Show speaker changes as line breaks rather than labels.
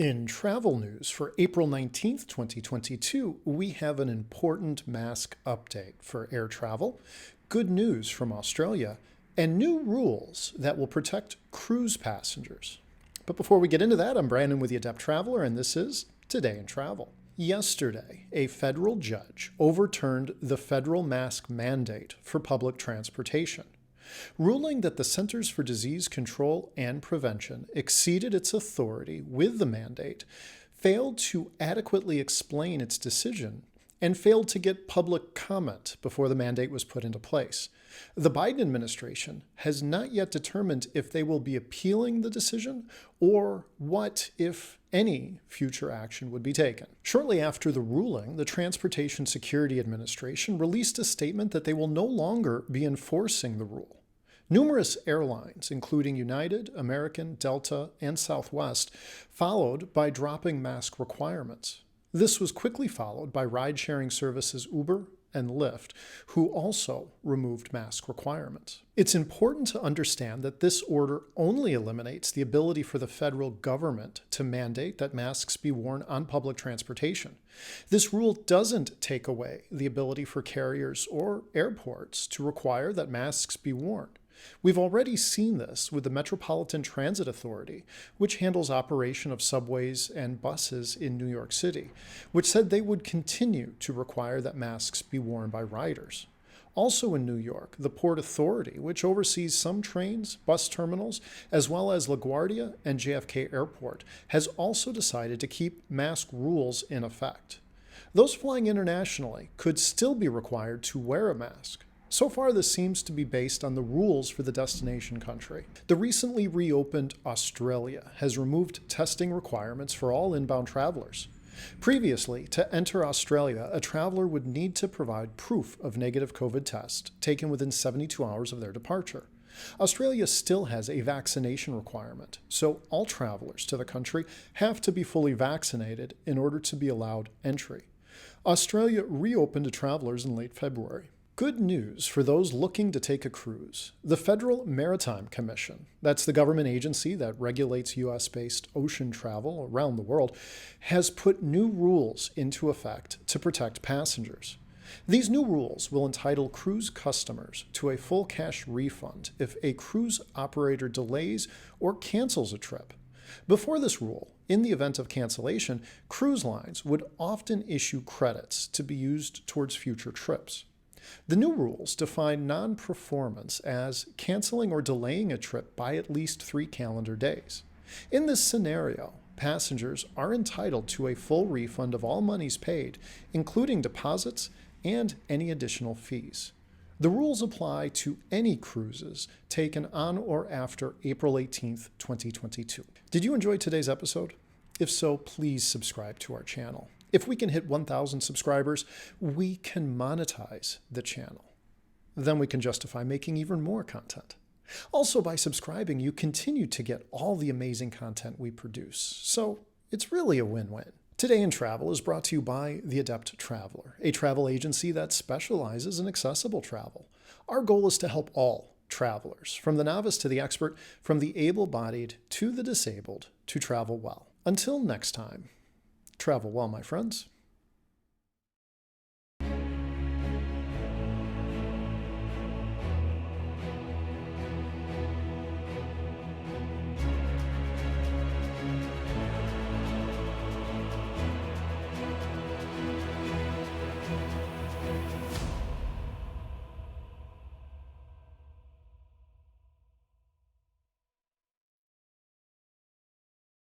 In travel news for April 19th, 2022, we have an important mask update for air travel, good news from Australia, and new rules that will protect cruise passengers. But before we get into that, I'm Brandon with the Adept Traveler, and this is Today in Travel. Yesterday, a federal judge overturned the federal mask mandate for public transportation, ruling that the Centers for Disease Control and Prevention exceeded its authority with the mandate, failed to adequately explain its decision, and failed to get public comment before the mandate was put into place. The Biden administration has not yet determined if they will be appealing the decision or what, if any, future action would be taken. Shortly after the ruling, the Transportation Security Administration released a statement that they will no longer be enforcing the rule. Numerous airlines, including United, American, Delta, and Southwest, followed by dropping mask requirements. This was quickly followed by ride-sharing services Uber and Lyft, who also removed mask requirements. It's important to understand that this order only eliminates the ability for the federal government to mandate that masks be worn on public transportation. This rule doesn't take away the ability for carriers or airports to require that masks be worn. We've already seen this with the Metropolitan Transit Authority, which handles operation of subways and buses in New York City, which said they would continue to require that masks be worn by riders. Also in New York, the Port Authority, which oversees some trains, bus terminals, as well as LaGuardia and JFK Airport, has also decided to keep mask rules in effect. Those flying internationally could still be required to wear a mask. So far, this seems to be based on the rules for the destination country. The recently reopened Australia has removed testing requirements for all inbound travelers. Previously, to enter Australia, a traveler would need to provide proof of negative COVID test taken within 72 hours of their departure. Australia still has a vaccination requirement, so all travelers to the country have to be fully vaccinated in order to be allowed entry. Australia reopened to travelers in late February. Good news for those looking to take a cruise. The Federal Maritime Commission, that's the government agency that regulates U.S.-based ocean travel around the world, has put new rules into effect to protect passengers. These new rules will entitle cruise customers to a full cash refund if a cruise operator delays or cancels a trip. Before this rule, in the event of cancellation, cruise lines would often issue credits to be used towards future trips. The new rules define non-performance as canceling or delaying a trip by at least 3 calendar days. In this scenario, passengers are entitled to a full refund of all monies paid, including deposits and any additional fees. The rules apply to any cruises taken on or after April 18th, 2022. Did you enjoy today's episode? If so, please subscribe to our channel. If we can hit 1,000 subscribers, we can monetize the channel. Then we can justify making even more content. Also, by subscribing, you continue to get all the amazing content we produce. So it's really a win-win. Today in Travel is brought to you by The Adept Traveler, a travel agency that specializes in accessible travel. Our goal is to help all travelers, from the novice to the expert, from the able-bodied to the disabled, to travel well. Until next time, travel well, my friends.